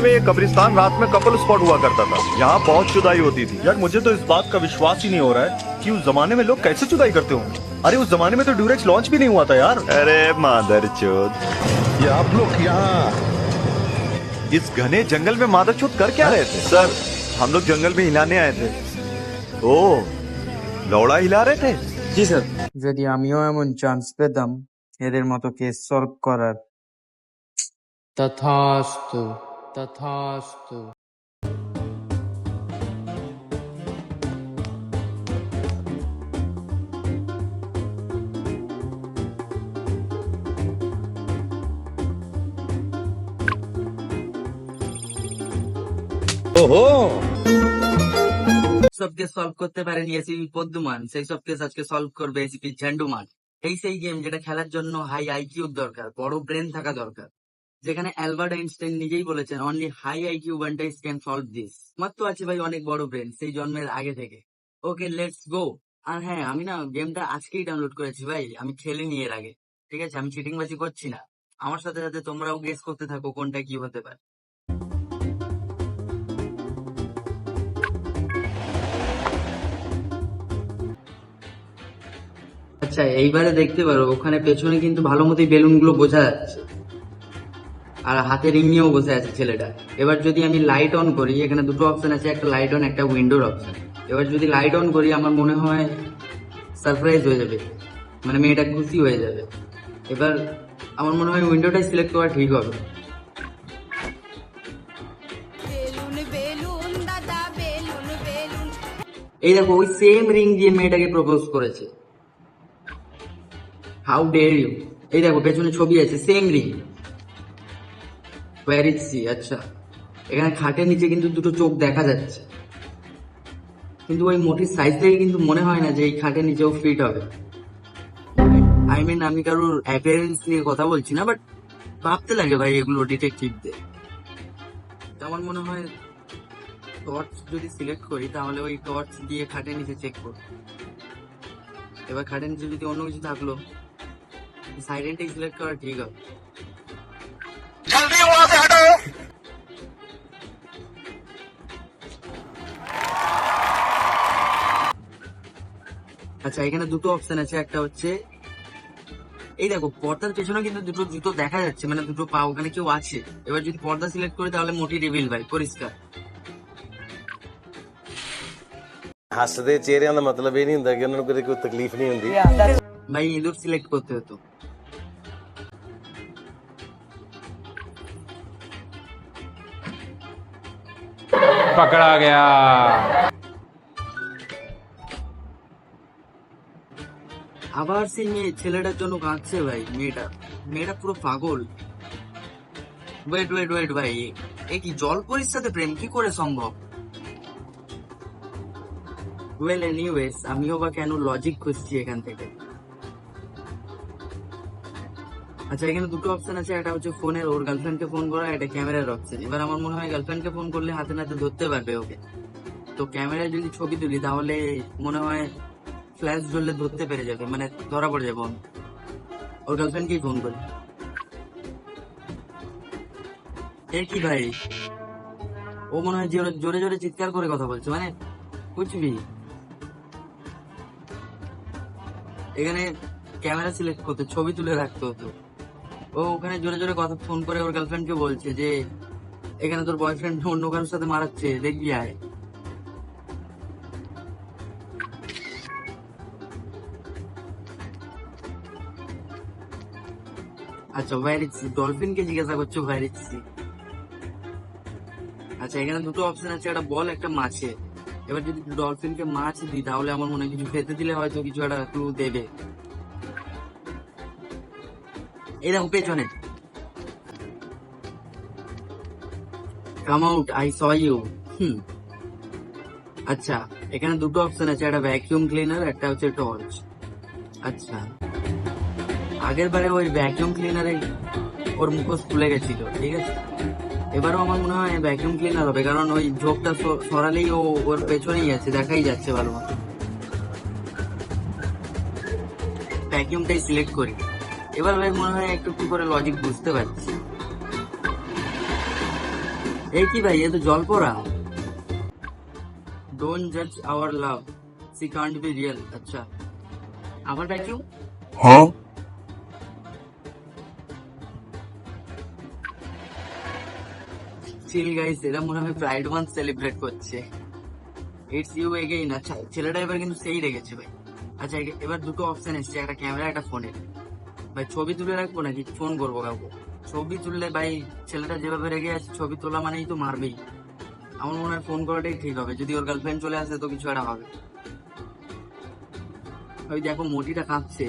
में ये कब्रिस्तान रात में कपल स्पॉट हुआ करता था। यहाँ बहुत जुदाई होती थी। यार मुझे तो इस बात का विश्वास ही नहीं हो रहा है कि उस जमाने में लोग कैसे जुदाई करते होंगे। अरे उस जमाने में तो ड्यूरेक्स लॉन्च भी नहीं हुआ था यार। अरे मादरचोद, ये आप लोग यहाँ इस घने जंगल में मादरचोद कर क्या रहे थे? सर हम लोग जंगल में हिलाने आए थे। ओ लौड़ा हिला रहे थे? জি স্যার। যদি আমিও এমন চান্স পেতাম এদের মতো কেস সলভ করার। তথাস্তু তথাস্তু। ओहो সব কেস সলভ করতে পারেনি এসিপি পদ্মমান, সেই সব কেস আজকে সলভ করবে এসিপি ঝান্ডুমান। এই সেই গেম যেটা খেলার জন্য হাই আইকিউ দরকার, বড় ব্রেন থাকা দরকার, যেখানে অ্যালবার্ট আইনস্টাইন নিজেই বলেছেন only high IQ ones can solve this. আমার তো আছে ভাই অনেক বড় ব্রেন, সেই জন্মের আগে থেকে। Okay let's go. আর হ্যাঁ, আমি না গেমটা আজকেই ডাউনলোড করেছি ভাই, আমি খেলিনি এর আগে। ঠিক আছে, আমি চিটিংবাজি করছি না। আমার সাথে সাথে তোমরাও গেস করতে থাকো কোনটা কি হতে পারে। আচ্ছা এইবারে দেখতে পারো ওখানে পেছনে কিন্তু ভালো মতোই বেলুন গুলো বোঝা যাচ্ছে, আর হাতে রিং নিয়েও বসে আছে ছেলেটা। এবার যদি আমি লাইট অন করি, এখানে দুটো অপশন আছে, একটা লাইট অন একটা উইন্ডোর অপশন। এবার যদি লাইট অন করি আমার মনে হয় সারপ্রাইজ হয়ে যাবে, মানে মেয়েটা খুশি হয়ে যাবে। এবার আমার মনে হয় উইন্ডোটাই সিলেক্ট করা ঠিক হবে। বেলুন বেলুন দাদা বেলুন বেলুন। এই দেখো ওই সেম রিং দিয়ে মেয়েটাকে প্রপোজ করেছে। How dare you. এই দেখো পেছনে ছবি আছে, same ring. Where is she. আচ্ছা এখানে খাটের নিচে কিন্তু দুটো চোখ দেখা যাচ্ছে, কিন্তু ওই মোটির সাইজ থেকে কিন্তু মনে হয় না যে এই খাটের নিচেও ফিট হবে। আই মিন আমি কারোর অ্যাপিয়ারেন্স নিয়ে কথা বলছি না, বাট ভাবতে লাগে ভাই এগুলো ডিটেকটিভদের। আমার মনে হয় টর্চ যদি সিলেক্ট করি তাহলে ওই টর্চ দিয়ে খাটের নিচে চেক করব। এবার খাটের নিচে যদি অন্য কিছু থাকলো, সাইলেন্টই সিলেক্ট করা ঠিক হবে। আচ্ছা এখানে দুটো অপশন আছে, একটা হচ্ছে এই দেখো পর্দার পেছনে কিন্তু দুটো জুতো দেখা যাচ্ছে, মানে দুটো পা, ওখানে কেউ আছে। এবার যদি পর্দা সিলেক্ট করি তাহলে মোটি রিভিল ভাই, পরিষ্কার। ਹੱਸਦੇ ਚਿਹਰਿਆਂ ਦਾ ਮਤਲਬ ਇਹ ਨਹੀਂ ਹੁੰਦਾ ਕਿ ਉਹਨਾਂ ਨੂੰ ਕਦੇ ਕੋਈ ਤਕਲੀਫ ਨਹੀਂ ਹੁੰਦੀ। ভাই ইঁদুর সিলেক্ট করতে হতো। पकड़ा गया। আবার সেই মেয়ে ছেলেটার জন্য কাঁদছে ভাই। মেয়েটা মেয়েটা পুরো পাগল। ওয়েট ওয়েট ওয়েট ভাই, এ কি জলপরীর সাথে প্রেম কি করে সম্ভব? ওয়েল এনিওয়েজ, আমিও বা কেন লজিক খুঁজছি এখান থেকে। আচ্ছা এখানে দুটো অপশন আছে, একটা হচ্ছে ফোনের ওর গার্লফ্রেন্ডকে ফোন করা, একটা ক্যামেরার অপশন। এবার আমার মনে হয় গার্লফ্রেন্ডকে ফোন করলে হাতে নাতে ধরতে পারবে ওকে। তো ক্যামেরায় যদি ছবি তুলি তাহলে মনে হয় ফ্ল্যাশ জ্বললে ধরতে পেরে যাবে, মানে ধরা পড়ে যাবো আমি। ওর গার্লফ্রেন্ডকেই ফোন করি। এ কি ভাই, ও মনে হয় জোরে জোরে চিৎকার করে কথা বলছে, মানে বুঝবি। এখানে ক্যামেরা সিলেক্ট করতে, ছবি তুলে রাখতে হতো। ও ওখানে জোরে জোরে কথা ফোন করে ওর গার্লফ্রেন্ডকে বলছে যে এখানে তোর বয়ফ্রেন্ড অন্য কারোর সাথে মারাচ্ছে, দেখবি আয়। আচ্ছা ভাইরিক্সি, ডলফিনকে জিজ্ঞাসা করছো ভাইরিক্সি। আচ্ছা এখানে দুটো অপশন আছে, একটা বল একটা মাছে। এবার যদি ডলফিনকে মাছ দিই তাহলে আমার মনে হয় কিছু খেতে দিলে হয়তো কিছু একটা ক্লু দেবে। এই দেখো পেছনে, come out I saw you. আচ্ছা এখানে দুটো অপশন আছে, একটা ভ্যাকিউম ক্লিনার, একটা হচ্ছে টর্চ। আচ্ছা আগের বারে ওই ভ্যাকিউম ক্লিনারে ওর মুখোশ খুলে গেছিল, ঠিক আছে। এবারও আমার মনে হয় ভ্যাকিউম ক্লিনার হবে, কারণ ওই ঝোঁকটা সরালেই ও ওর পেছনেই আছে, দেখাই যাচ্ছে ভালো মতো। ভ্যাকিউমটাই সিলেক্ট করি। এবার ভাই মনে হয় একটু একটু করে লজিক বুঝতে পারছি। এই কি ভাই, এ তো জল পড়া। ডোন্ট জাজ our love, she can't be real. আচ্ছা, আবার ভ্যাকিউম। চিল গাইস, এরা মনে হয় প্রাইড মান্থ সেলিব্রেট করছে। It's you again. আচ্ছা, ছেলেটা এবার কিন্তু সেই রেগেছে ভাই। আচ্ছা, এবার দুটো অপশন এসছে, একটা ক্যামেরা একটা ফোনে। ভাই ছবি তুলে রাখবো নাকি ফোন করবো কাউকে? ছবি তুললে ভাই, ছেলেটা যেভাবে রেগে আছে, ছবি তোলা মানেই তো মারবেই। আমার মনে হয় ফোন করাটাই ঠিক হবে, যদি ওর গার্লফ্রেন্ড চলে আসে তো কিছু একটা হবে। ওই দেখো মোটিটা কাঁপছে।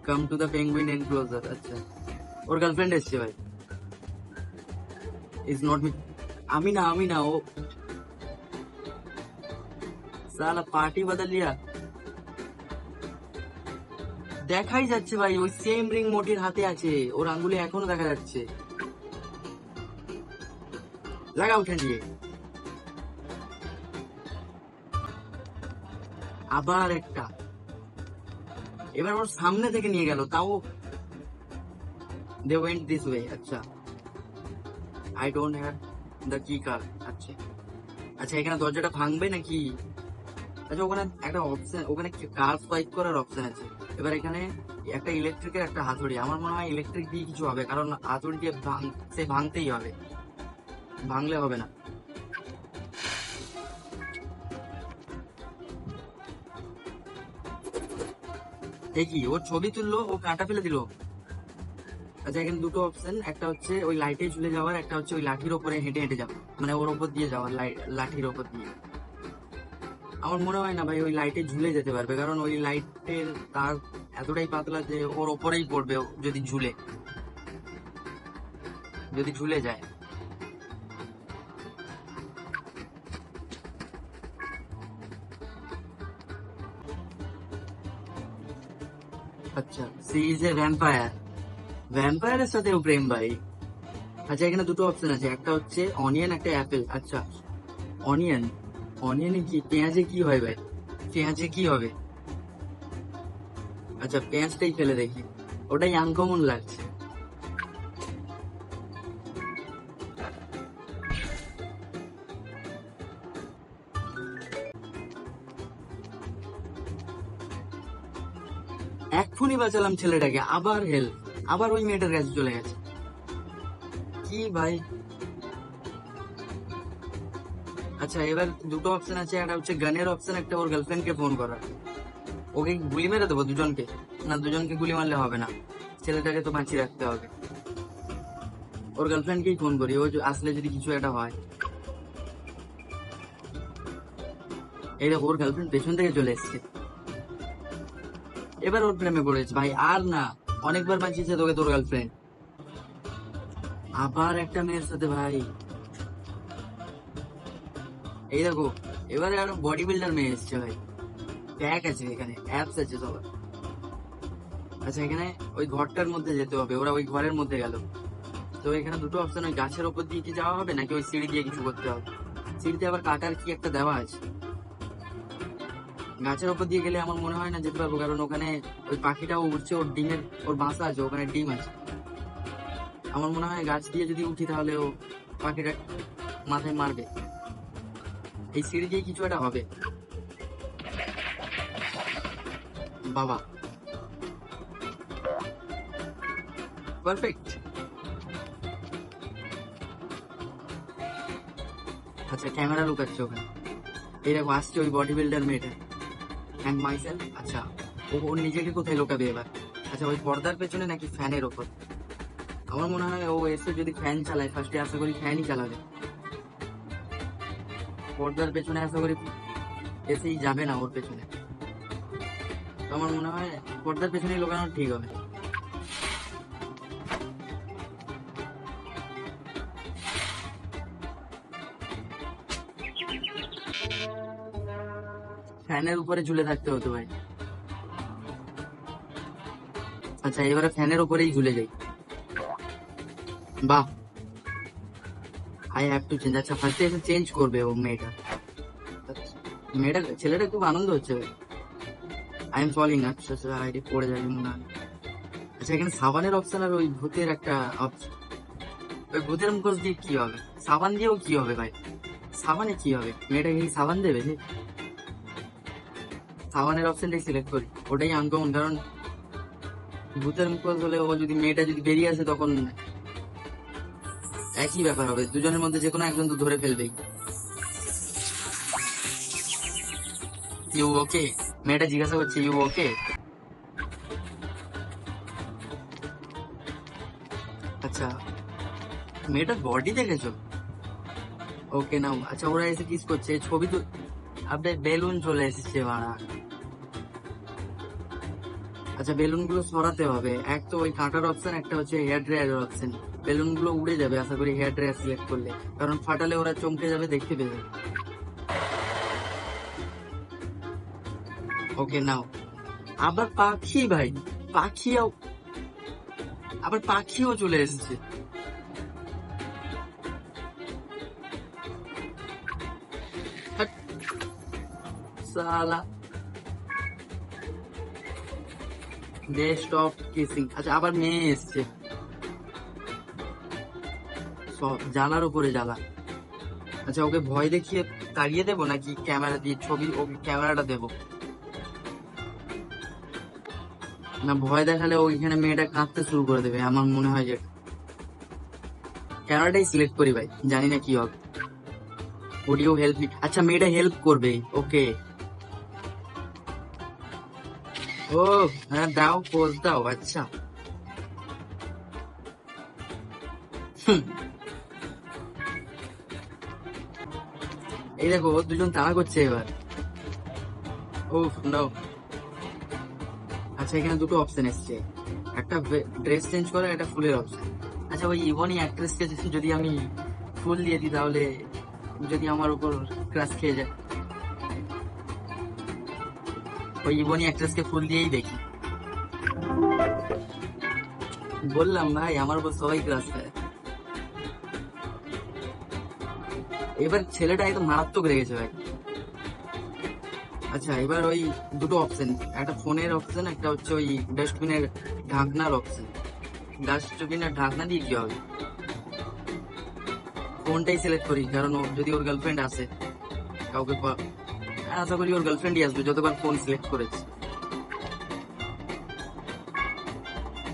Come to the penguin enclosure. আচ্ছা, ওর গার্লফ্রেন্ড এসছে ভাই। Is not me. আমি না ও। সালা পার্টি বদল লিয়া। দেখাই যাচ্ছে ভাই, ওই সেম রিং মোটির হাতে আছে, ওর আঙ্গুলে এখনো দেখা যাচ্ছে। লাগা উঠে দিয়ে আবার একটা। এবার ওর সামনে থেকে নিয়ে গেল, তাও দে ওয়েন্ট দিস ওয়ে। আচ্ছা, আই ডোন্ট হ্যাভ দ্য কি কার। আচ্ছা আচ্ছা, এখানে দরজাটা ভাঙবে নাকি? আচ্ছা, ওখানে একটা অপশন, ওখানে কার সোয়াইপ করার অপশন আছে। এবার এখানে একটা ইলেকট্রিকের একটা হাতুড়ি। আমার মনে হয় ইলেকট্রিক দিয়ে কিছু হবে, কারণ হাতুড়ি দিয়ে ভাঙতেই হবে, ভাঙলে হবে না। এ কি, ওর ছবি তুললো, ও কাঁটা ফেলে দিল। আচ্ছা, এখানে দুটো অপশন, একটা হচ্ছে ওই লাইটে ঝুলে যাওয়ার, একটা হচ্ছে ওই লাঠির ওপরে হেঁটে হেঁটে যাওয়া, মানে ওর ওপর দিয়ে যাওয়ার, লাঠির ওপর দিয়ে। আমার মনে হয় না ভাই ওই লাইটে ঝুলে যেতে পারবে, কারণ ওই লাইটের তার এতটাই পাতলা যে ওর ওপরেই পড়বে যদি ঝুলে যায়। আচ্ছা, সি ইজ এ ভ্যাম্পায়ার। ভ্যাম্পায়ারের সাথেও প্রেম ভাই। আচ্ছা, এখানে দুটো অপশন আছে, একটা হচ্ছে অনিয়ন, একটা অ্যাপেল। আচ্ছা, অনিয়ন। অনিয়নে কি, পেঁয়াজে কি হয় ভাই? পেঁয়াজে কি হবে? আচ্ছা, পেঁয়াজটাই ফেলে দেখি, ওটাই আনকমন লাগছে। এক্ষুনি বাঁচালাম ছেলেটাকে, আবার হেল্প, আবার ওই মেয়েটার কাছে চলে গেছে। কি ভাই? আচ্ছা, এবার দুটো অপশন আছে, একটা হচ্ছে গানের অপশন, একটা ওর গার্লফ্রেন্ডকে ফোন করা। ওকে গুলি মেরে দেবো দুজনকে? না, দুজনকে গুলি মারলে হবে না, ছেলেটাকে তো বাঁচিয়ে রাখতে হবে। ওর গার্লফ্রেন্ডকেই ফোন করি, ও আসলে যদি কিছু একটা হয়। এই দেখো, ওর গার্লফ্রেন্ড পেছন থেকে চলে এসছে, এবার ওর প্রেমে পড়েছে ভাই। আর না, অনেকবার বাঁচিয়েছে তোকে তোর গার্লফ্রেন্ড, আবার একটা মেয়ের সাথে ভাই। এই দেখো, এবারে আরো বডি বিল্ডার মেয়ে এসছে ভাই, ট্যাগ আছে এখানে, অ্যাপস আছে সবার। আচ্ছা, এখানে ওই ঘরটার মধ্যে যেতে হবে, ওরা ওই ঘরের মধ্যে গেল। তো এখানে দুটো অপশন, ওই গাছের ওপর দিয়ে কি যাওয়া হবে নাকি ওই সিঁড়ি দিয়ে কিছু করতে হবে? সিঁড়িতে আবার কাটার কি একটা দেওয়া আছে। গাছের ওপর দিয়ে গেলে আমার মনে হয় না যেতে পারবো, কারণ ওখানে ওই পাখিটাও উঠছে, ওর বাসা আছে, ওখানে ডিম আছে। আমার মনে হয় গাছ দিয়ে যদি উঠি তাহলে ও পাখিটা মাথায় মারবে। এই সিঁড়ি দিয়ে কিছু একটা হবে। বাবা, পারফেক্ট। আচ্ছা, ক্যামেরা লুকাচ্ছে ওখানে। এই দেখো, আসছে ওই বডি বিল্ডার মেয়েটা, অ্যান্ড মাইসেলফ। আচ্ছা, ও নিজেকে কোথায় লুকাবে এবার? আচ্ছা, ওই পর্দার পেছনে নাকি ফ্যানের ওপর? আমার মনে হয় ও এসে যদি ফ্যান চালায়, ফার্স্টে আশা করি ফ্যানই চালাবে। পর্দার পেছনে আশা করি এসেই যাবে না ওর পেছনে। তো আমার মনে হয় পর্দার পেছনেই লুকানো ঠিক হবে। ফ্যানের উপরে ঝুলে থাকতে হতো ভাই। আচ্ছা, এবারে ফ্যানের উপরেই ঝুলে যাই। বাহ, আই হ্যাভ টু চেঞ্জ। আচ্ছা, ফার্স্টে এসে চেঞ্জ করবে ও মেয়েটা। ছেলেটা খুব আনন্দ হচ্ছে ভাই। I am falling. আচ্ছা আচ্ছা, আইডি পড়ে যাবে মনে হয়। আচ্ছা, এখানে সাবানের অপশন আর ওই ভূতের একটা অপশন। ওই ভূতের মুখোশ দিয়ে কি হবে? সাবান দিয়েও কি হবে ভাই? সাবানে কি হবে? মেয়েটাকে কি সাবান দেবে? সাবানের অপশনটাই সিলেক্ট করি, ওটাই আনকমন। কারণ ভূতের মুখোশ হলে ও যদি মেয়েটা যদি বেরিয়ে আসে তখন একই ব্যাপার হবে, দুজনের মধ্যে যে কোনো একজন তো ধরে ফেলবেই। You okay? মেয়েটা জিজ্ঞাসা করছে ইউ ওকে? আচ্ছা, মেয়েটার বডি দেখেছো? ওকে নাও। আচ্ছা, ওরা এসে কিস করছে, ছবি তো আপনি বেলুন চলে এসেছে মারা। আচ্ছা, বেলুন গুলো সরাতে হবে। এক তো ওই কাঁটার অপশন, একটা হচ্ছে হেয়ার ড্রায়ারের অপশন। বেলুন গুলো উড়ে যাবে আশা করি হেয়ার ড্রায়ার সিলেক্ট করলে, কারণ ফাটালে ওরা চমকে যাবে, দেখতে পেয়ে। ওকে নাও। আবার পাখি ভাই, পাখিও, আবার পাখিও চলে এসেছে। হাট, সালা দে স্টপ কিসিং। আচ্ছা, আবার মেয়ে এসছে, সব জ্বালার উপরে জ্বালা। আচ্ছা, ওকে ভয় দেখিয়ে তাড়িয়ে দেবো নাকি ক্যামেরা দিয়ে ছবি, ওকে ক্যামেরাটা দেবো? না, ভয় দেখালে ওইখানে মেয়েটা কাঁদতে শুরু করে দেবে আমার মনে হয়। যে ক্যামেরাটাই সিলেক্ট করি ভাই, জানি না কি হবে। Audio help me. আচ্ছা, মেয়েটা হেল্প করবে, ওকে। ও হ্যাঁ, দাও পোজ দাও। আচ্ছা, হুম, এই দেখো দুজন তাড়া করছে এবার। ও নো। আচ্ছা, এখানে দুটো অপশন এসছে, একটা ড্রেস চেঞ্জ করা, একটা ফুলের অপশন। আচ্ছা, ওই ইভনি অ্যাক্ট্রেসকে যদি আমি ফুল দিয়ে দিই তাহলে যদি আমার উপর ক্রাশ খেয়ে যায়, ওই ইভনি অ্যাক্ট্রেসকে ফুল দিয়েই দেখি। বললাম ভাই, আমার উপর সবাই ক্রাশ খায়। এবার ছেলেটা একদম মারাত্মক রেগেছে ভাই। আচ্ছা, এবার ওই দুটো অপশন, একটা ফোনের অপশন, একটা হচ্ছে ওই ডাস্টবিনের ঢাকনার অপশন। ডাস্টবিনের ঢাকনা দিয়ে কি হবে? ফোনটাই সিলেক্ট করি, কারণ যদি ওর গার্লফ্রেন্ড আসে, কাউকে আশা করি ওর গার্লফ্রেন্ডই আসবে যতবার ফোন সিলেক্ট করেছে।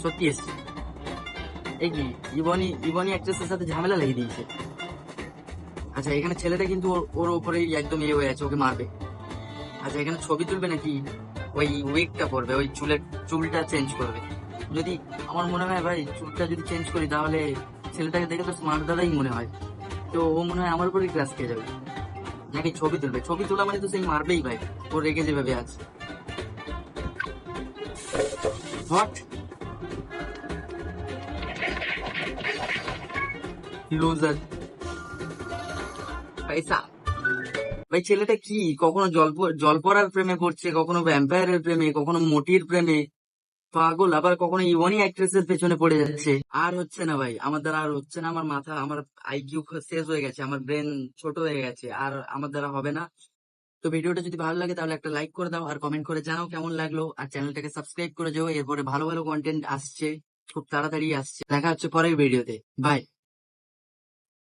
সত্যি এসছে। এই কি ইবনি অ্যাক্ট্রেসের সাথে ঝামেলা লেগে দিয়েছে। আচ্ছা, এখানে ছেলেটা কিন্তু ওর ওপরেই একদম ইয়ে হয়ে আছে, ওকে মারবে। আচ্ছা, এখানে ছবি তুলবে নাকি ওই উইকটা পরবে, ওই চুলটা চেঞ্জ করবে? যদি আমার মনে হয় ভাই, চুলটা যদি চেঞ্জ করি তাহলে ছেলেটাকে দেখে তো স্মার্ট দাদাই মনে হয়, তো ও মনে হয় আমার উপরেই ক্লাস খেয়ে যাবে। নাকি ছবি তুলবে? ছবি তোলা মানে তো সেই মারবেই ভাই, ও রেগে যেভাবে আছে। হোয়াট লুজার পয়সা। ভাই, ছেলেটা কি কখনো জলপরার প্রেমে পড়ছে, কখনো ভ্যাম্পায়ারের প্রেমে, কখনো মোটির প্রেমে পাগল, আবার কখনো ইভনি অ্যাক্ট্রেসের পেছনে পড়ে যাচ্ছে। আর হচ্ছে না ভাই, আমার দ্বারা আর হচ্ছে না। আমার মাথা, আমার আইকিউ শেষ হয়ে গেছে, আমার ব্রেন ছোট হয়ে গেছে, আর আমার দ্বারা হবে না। তো ভিডিওটা যদি ভালো লাগে তাহলে একটা লাইক করে দাও, আর কমেন্ট করে জানাও কেমন লাগলো, আর চ্যানেলটাকে সাবস্ক্রাইব করে যাও। এরপরে ভালো ভালো কন্টেন্ট আসছে, খুব তাড়াতাড়ি আসছে। দেখা হচ্ছে পরের ভিডিওতে। বাই।